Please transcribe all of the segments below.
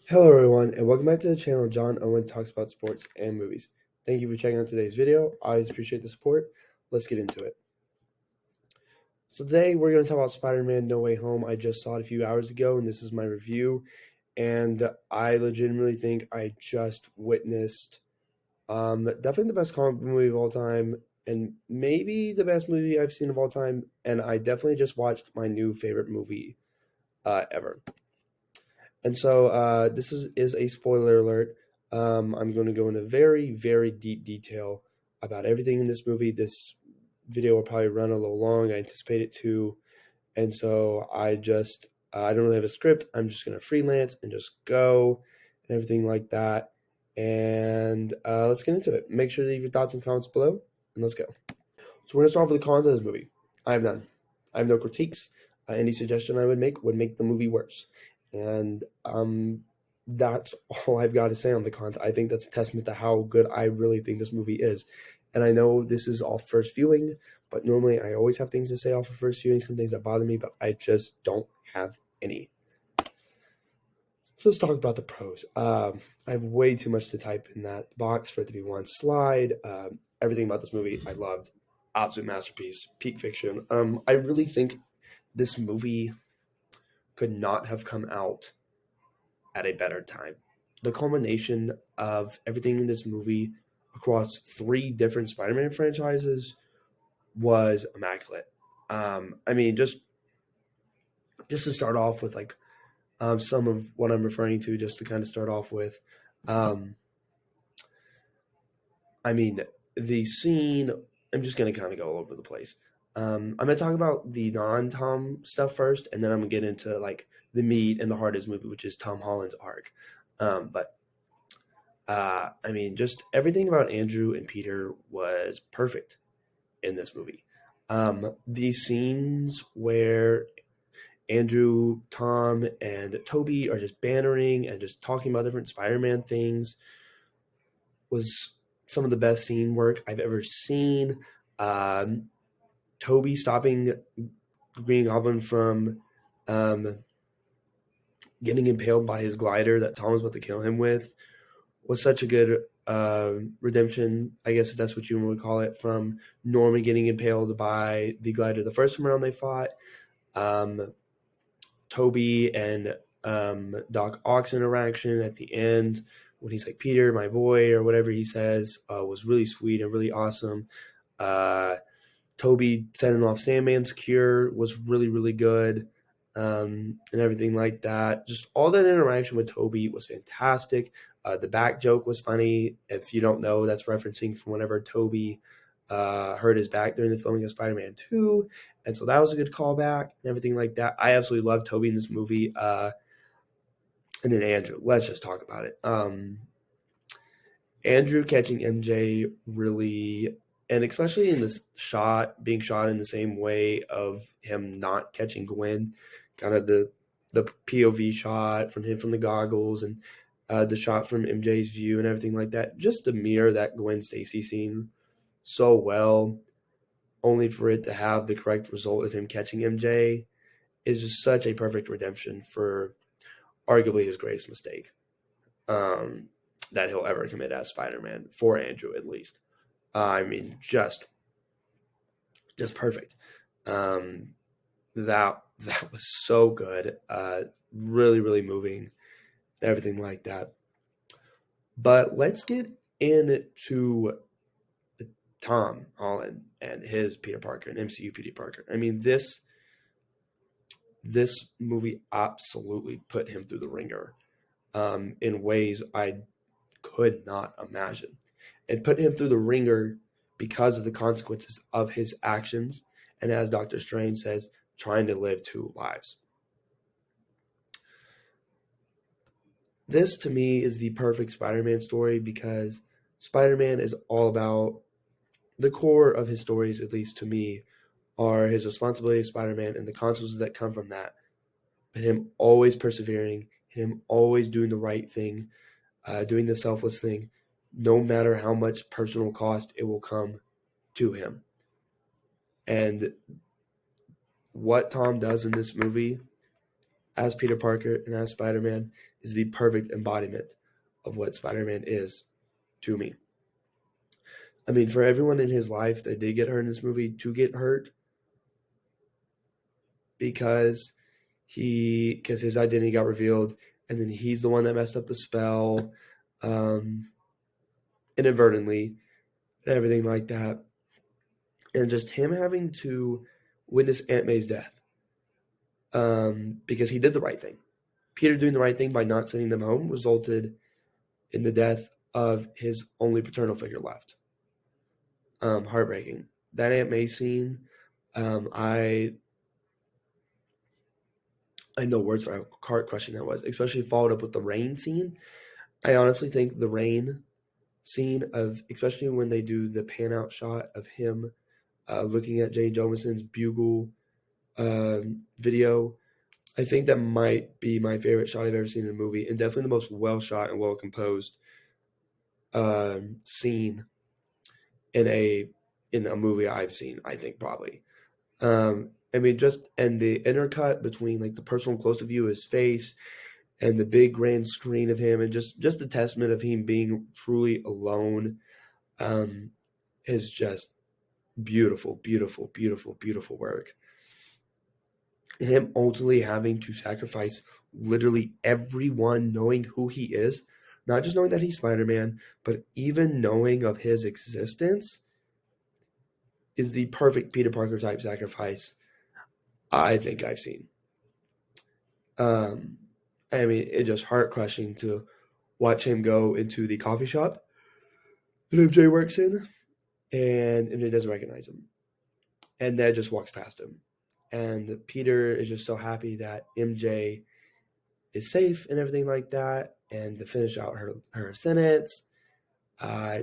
Hello everyone, and welcome back to the channel. Owen talks about sports and movies. Thank you for checking out today's video. I always appreciate the support. Let's get into it. So today we're going to talk about Spider-Man No Way Home. I just saw it a few hours ago, and this is my review. And I legitimately think I just witnessed definitely the best comic book movie of all time, and maybe the best movie I've seen of all time. And I definitely just watched my new favorite movie ever. And so this is a spoiler alert. I'm going to go into very, very deep detail about everything in this movie. This video will probably run a little long. I anticipate it to. And so I don't really have a script. I'm just going to freelance and just go and everything like that. And let's get into it. Make sure to leave your thoughts and comments below, and let's go. So we're going to start off with the cons of this movie. I have none. I have no critiques. Any suggestion I would make the movie worse. And that's all I've got to say on the cons. I think that's a testament to how good I really think this movie is. And I know this is off first viewing, but normally I always have things to say off of first viewing, some things that bother me, but I just don't have any. So let's talk about the pros. I have way too much to type in that box for it to be one slide. Everything about this movie I loved. Absolute masterpiece, peak fiction. I really think this movie could not have come out at a better time. The culmination of everything in this movie across 3 different Spider-Man franchises was immaculate. I mean, just to start off with, like some of what I'm referring to, just to kind of start off with. Um, I mean, the scene. I'm just gonna kind of go all over the place. I'm gonna talk about the non-Tom stuff first, and then I'm gonna get into like the meat and the heart of this movie, which is Tom Holland's arc. But I mean, just everything about Andrew and Peter was perfect in this movie. These scenes where Andrew, Tom, and Toby are just bantering and just talking about different Spider-Man things was some of the best scene work I've ever seen. Um, Toby stopping Green Goblin from um, getting impaled by his glider that Tom was about to kill him with was such a good redemption, I guess if that's what you would call it, from Norman getting impaled by the glider the first time around they fought. Um, Toby and Doc Ock's interaction at the end when he's like, Peter, my boy, or whatever he says, was really sweet and really awesome. Uh, Toby sending off Sandman's cure was really, really good, and everything like that. Just all that interaction with Toby was fantastic. The back joke was funny. If you don't know, that's referencing from whenever Toby hurt his back during the filming of Spider-Man 2. And so that was a good callback and everything like that. I absolutely love Toby in this movie. And then Andrew, let's just talk about it. Andrew catching MJ really, and especially in this shot, being shot in the same way of him not catching Gwen, kind of the POV shot from him from the goggles, and the shot from MJ's view and everything like that, just to mirror that Gwen Stacy scene so well, only for it to have the correct result of him catching MJ is just such a perfect redemption for arguably his greatest mistake. That he'll ever commit as Spider-Man, for Andrew at least. I mean, just perfect. That was so good. Really, really moving, everything like that. But let's get into Tom Holland and his Peter Parker and MCU Peter Parker. I mean, this movie absolutely put him through the ringer in ways I could not imagine. It put him through the ringer because of the consequences of his actions, and as Doctor Strange says, trying to live 2 lives. This, to me, is the perfect Spider-Man story because Spider-Man is all about the core of his stories, at least to me, are his responsibility as Spider-Man and the consequences that come from that. But him always persevering, him always doing the right thing, doing the selfless thing, no matter how much personal cost it will come to him. And what Tom does in this movie as Peter Parker and as Spider-Man is the perfect embodiment of what Spider-Man is to me. I mean, for everyone in his life that did get hurt in this movie to get hurt because his identity got revealed, and then he's the one that messed up the spell, um, inadvertently, and everything like that, and just him having to witness Aunt May's death, because he did the right thing. Peter doing the right thing by not sending them home resulted in the death of his only paternal figure left. Heartbreaking. That Aunt May scene, I no words for how heart crushing that was, especially followed up with the rain scene. I honestly think the rain scene of, especially when they do the pan out shot of him looking at Jane Jomason's bugle video, I think that might be my favorite shot I've ever seen in a movie, and definitely the most well shot and well composed scene in a movie I've seen. I think probably. I mean, just and the intercut between like the personal close view of his face and the big grand screen of him, and just the testament of him being truly alone, is just beautiful, beautiful, beautiful, beautiful work. And him ultimately having to sacrifice literally everyone knowing who he is, not just knowing that he's Spider-Man, but even knowing of his existence, is the perfect Peter Parker type sacrifice I think I've seen. I mean, it's just heart crushing to watch him go into the coffee shop that MJ works in, and MJ doesn't recognize him, and Ned just walks past him, and Peter is just so happy that MJ is safe and everything like that, and to finish out her sentence, uh,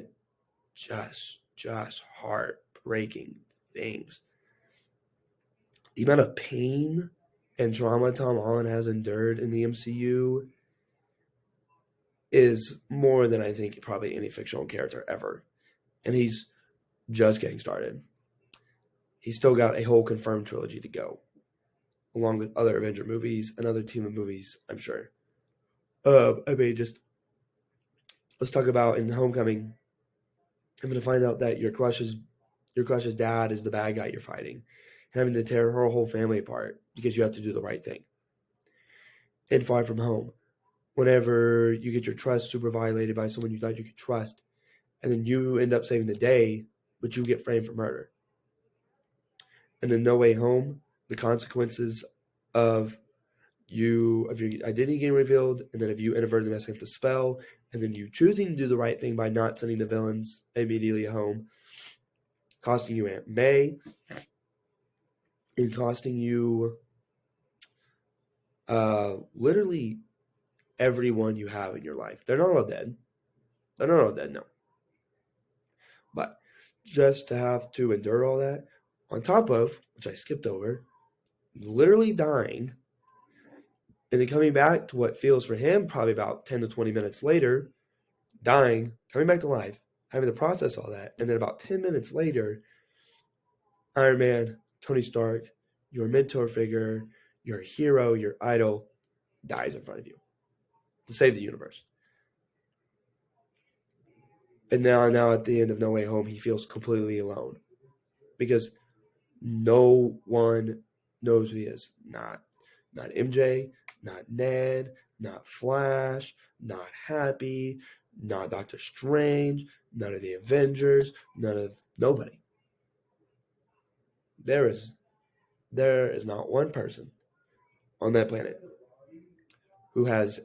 just heartbreaking things. The amount of pain and trauma Tom Holland has endured in the MCU is more than I think probably any fictional character ever. And he's just getting started. He's still got a whole confirmed trilogy to go, along with other Avenger movies, another team of movies, I'm sure. I mean, just let's talk about in Homecoming. I'm going to find out that your crush's dad is the bad guy you're fighting, and having to tear her whole family apart because you have to do the right thing. In Far From Home, whenever you get your trust super violated by someone you thought you could trust, and then you end up saving the day, but you get framed for murder. And then No Way Home, the consequences of your identity getting revealed, and then if you inadvertently messing up the spell, and then you choosing to do the right thing by not sending the villains immediately home, costing you Aunt May, and costing you literally everyone you have in your life. They're not all dead. They're not all dead, no. But just to have to endure all that, on top of, which I skipped over, literally dying, and then coming back to what feels for him probably about 10 to 20 minutes later, dying, coming back to life, having to process all that, and then about 10 minutes later, Iron Man, Tony Stark, your mentor figure, your hero, your idol, dies in front of you to save the universe. And now at the end of No Way Home, he feels completely alone because no one knows who he is. Not MJ, not Ned, not Flash, not Happy, not Doctor Strange, none of the Avengers, nobody. There is not one person on that planet who has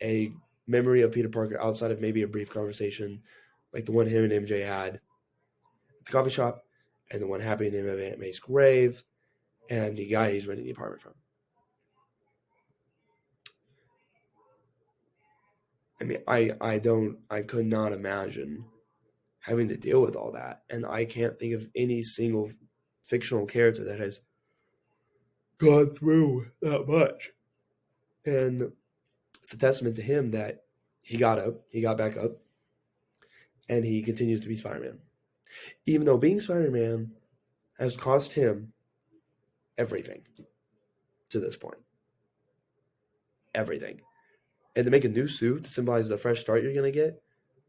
a memory of Peter Parker outside of maybe a brief conversation like the one him and MJ had at the coffee shop, and the one happening in Aunt May's grave, and the guy he's renting the apartment from. I mean, I could not imagine having to deal with all that, and I can't think of any single fictional character that has gone through that much. And it's a testament to him that he got back up, and he continues to be Spider-Man. Even though being Spider-Man has cost him everything to this point. Everything. And to make a new suit to symbolize the fresh start you're going to get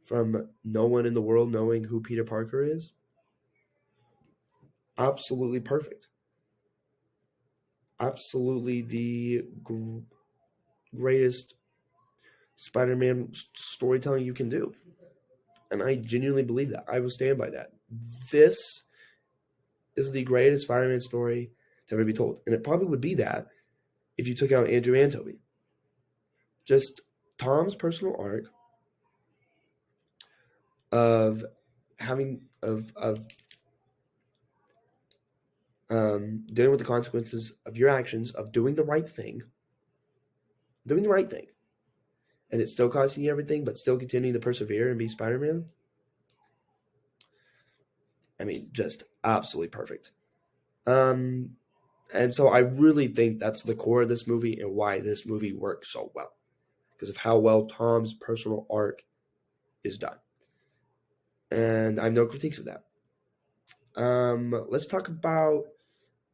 from no one in the world knowing who Peter Parker is, absolutely perfect. Absolutely the greatest Spider-Man storytelling you can do. And I genuinely believe that. I will stand by that. This is the greatest Spider-Man story to ever be told. And it probably would be that if you took out Andrew and Toby. Just Tom's personal arc of having of dealing with the consequences of your actions, of doing the right thing, and it's still costing you everything, but still continuing to persevere and be Spider-Man. I mean, just absolutely perfect. And so I really think that's the core of this movie and why this movie works so well, because of how well Tom's personal arc is done. And I have no critiques of that. Let's talk about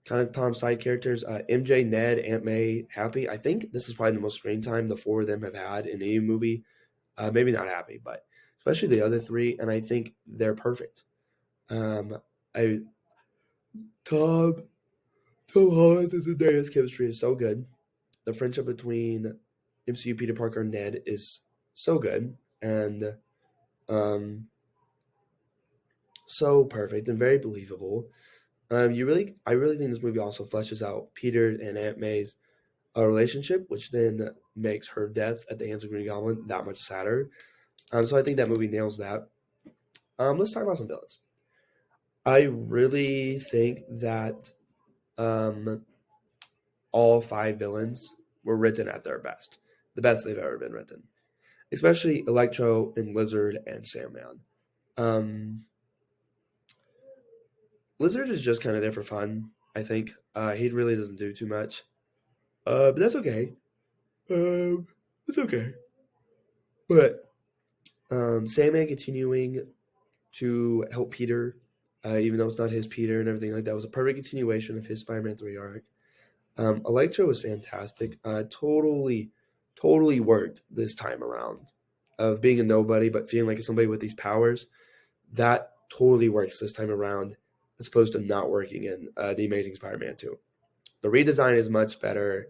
kind of Tom's side characters. MJ, Ned, Aunt May, Happy. I think this is probably the most screen time the four of them have had in any movie. Maybe not Happy, but especially the other three, and I think they're perfect. Um, I Tom Holland and Zendaya's chemistry is so good. The friendship between MCU Peter Parker and Ned is so good and so perfect and very believable. I really think this movie also fleshes out Peter and Aunt May's relationship, which then makes her death at the hands of Green Goblin that much sadder. So I think that movie nails that. Let's talk about some villains. I really think that all five villains were written at their best, the best they've ever been written, especially Electro and Lizard and Sandman. Um, Lizard is just kind of there for fun, I think. He really doesn't do too much, but that's okay. It's okay. But Sandman continuing to help Peter, even though it's not his Peter and everything like that, was a perfect continuation of his Spider-Man 3 arc. Electro was fantastic. Totally worked this time around. Of being a nobody but feeling like somebody with these powers, that totally works this time around, as opposed to not working in The Amazing Spider-Man 2. The redesign is much better.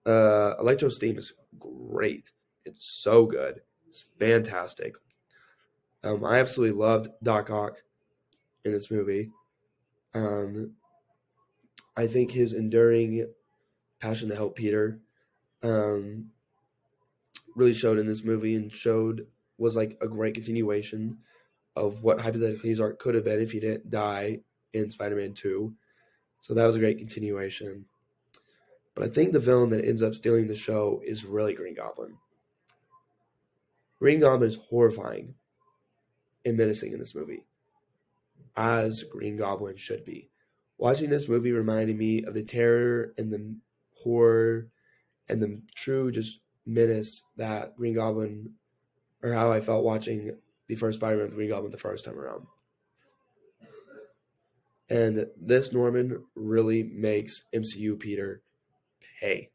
Electro's theme is great. It's so good. It's fantastic. I absolutely loved Doc Ock in this movie. I think his enduring passion to help Peter really showed in this movie and was like a great continuation of what hypothetically his arc could have been if he didn't die in Spider-Man 2. So that was a great continuation. But I think the villain that ends up stealing the show is really Green Goblin. Green Goblin is horrifying and menacing in this movie, as Green Goblin should be. Watching this movie reminded me of the terror and the horror and the true just menace that Green Goblin, or how I felt watching the first Spider-Man with Green Goblin the first time around. And this Norman really makes MCU Peter pay.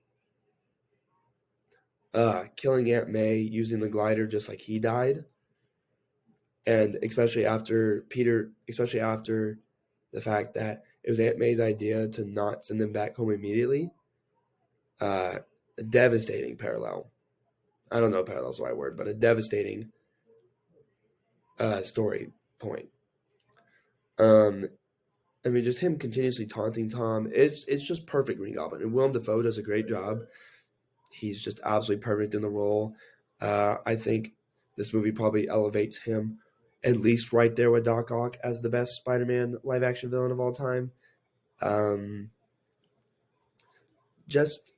Killing Aunt May using the glider just like he died, and especially after the fact that it was Aunt May's idea to not send them back home immediately. A devastating parallel. I don't know if parallel is the right word, but a devastating story point. I mean, just him continuously taunting Tom. It's just perfect Green Goblin. And Willem Dafoe does a great job. He's just absolutely perfect in the role. I think this movie probably elevates him at least right there with Doc Ock as the best Spider-Man live-action villain of all time. Just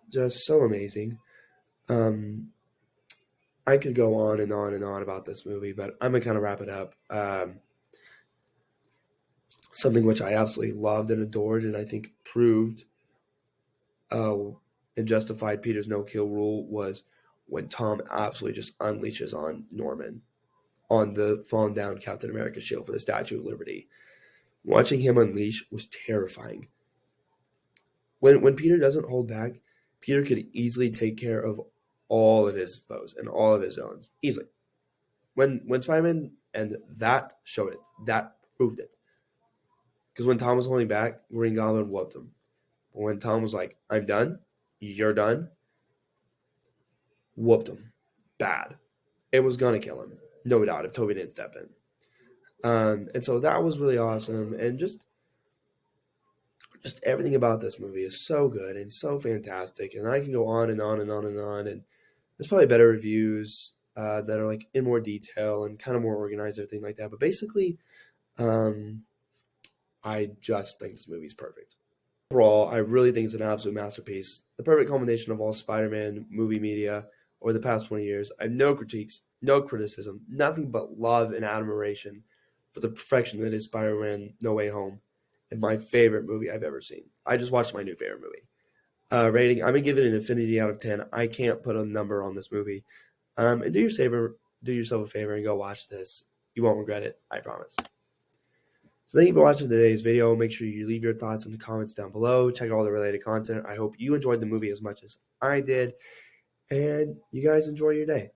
so amazing. I could go on and on and on about this movie, but I'm gonna kind of wrap it up. Something which I absolutely loved and adored, and I think proved and justified Peter's no-kill rule was when Tom absolutely just unleashes on Norman on the fallen down Captain America shield for the Statue of Liberty. Watching him unleash was terrifying. When Peter doesn't hold back, Peter could easily take care of all of his foes and all of his villains easily. When Spider-Man and that showed it, that proved it. Because when Tom was holding back, Green Goblin whooped him. But when Tom was like, "I'm done, you're done," whooped him bad. It was gonna kill him, no doubt, if Toby didn't step in. And so that was really awesome, and just everything about this movie is so good and so fantastic. And I can go on and on and on and on. And there's probably better reviews that are like in more detail and kind of more organized, everything like that. But basically, I just think this movie is perfect. Overall, I really think it's an absolute masterpiece. The perfect culmination of all Spider-Man movie media over the past 20 years. I have no critiques, no criticism, nothing but love and admiration for the perfection that is Spider-Man No Way Home, and my favorite movie I've ever seen. I just watched my new favorite movie. Rating, I'm gonna give it an infinity out of 10. I can't put a number on this movie. And do yourself a favor and go watch this. You won't regret it, I promise. So thank you for watching today's video. Make sure you leave your thoughts in the comments down below. Check out all the related content. I hope you enjoyed the movie as much as I did. And you guys enjoy your day.